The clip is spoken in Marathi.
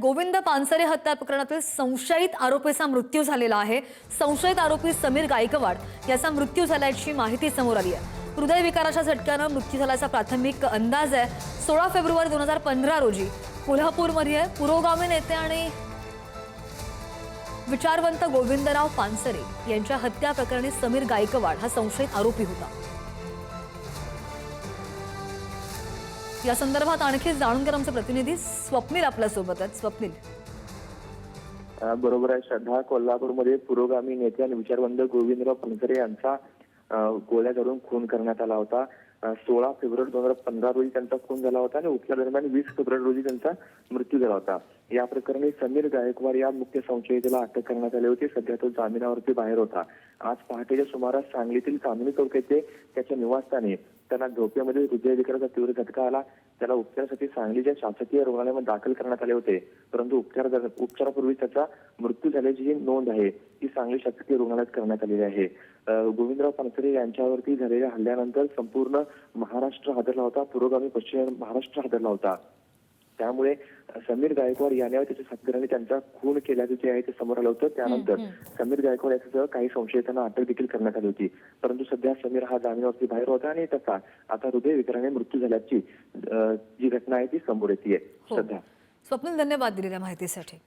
गोविंद पानसरे हत्या प्रकरणातील संशयित आरोपीचा मृत्यू झालेला आहे। संशयित आरोपी समीर गायकवाड याचा मृत्यू झाल्याची माहिती समोर आली आहे। हृदयविकाराच्या झटक्याने मृत्यू झाल्याचा प्राथमिक अंदाज आहे। 16 फेब्रुवारी 2015 रोजी कोल्हापूरमध्ये पुरोगामी नेते आणि विचारवंत गोविंदराव पानसरे यांच्या हत्या प्रकरणी समीर गायकवाड हा संशयित आरोपी होता। या संदर्भात आणखी जाणून घेणार आमचे प्रतिनिधी स्वप्नील आपल्या सोबत आहेत। स्वप्नील, बरोबर आहे श्रद्धा, कोल्हापूरमध्ये पुरोगामी नेते आणि विचारवंत गोविंदराव पानसरे यांचा गोळ्या झाडून खून करण्यात आला होता। 16 फेब्रुवारी 2015 रोजी त्यांचा खून झाला होता आणि उपचार दरम्यान 20 फेब्रुवारी रोजी त्यांचा मृत्यू झाला होता। या प्रकरणी समीर गायकवाड या मुख्य संशयिताला अटक करण्यात आली होती। सध्या तो जामिनावरती बाहेर होता। आज पहाटेच्या सुमारास सांगलीतील कामिनी चौक येथे त्याच्या निवासस्थानी त्यांना झोपेमध्ये हृदयविकाराचा तीव्र झटका आला। त्याला उपचारासाठी सांगलीच्या शासकीय रुग्णालयामध्ये दाखल करण्यात आले होते, परंतु उपचारापूर्वी त्याचा मृत्यू झाल्याची ही नोंद आहे ती सांगली शासकीय रुग्णालयात करण्यात आलेली आहे। गोविंदराव पानसरे यांच्यावरती झालेल्या हल्ल्यानंतर संपूर्ण महाराष्ट्र हादरला होता, पुरोगामी पश्चिम महाराष्ट्र हादरला होता। त्यामुळे समीर गायकवाड याने त्याच्या साथीदारांनी त्यांचा खून केल्याचे जे आहे ते समोर आलं होतं। त्यानंतर समीर गायकवाड याच्यासह काही संशयितांना अटक देखील करण्यात आली होती, परंतु सध्या समीर हा जामिनावरती बाहेर होता आणि त्याचा आता हृदयविकाराने मृत्यू झाल्याची जी घटना आहे ती समोर येते। सध्या स्वप्नील, धन्यवाद दिलेल्या माहितीसाठी।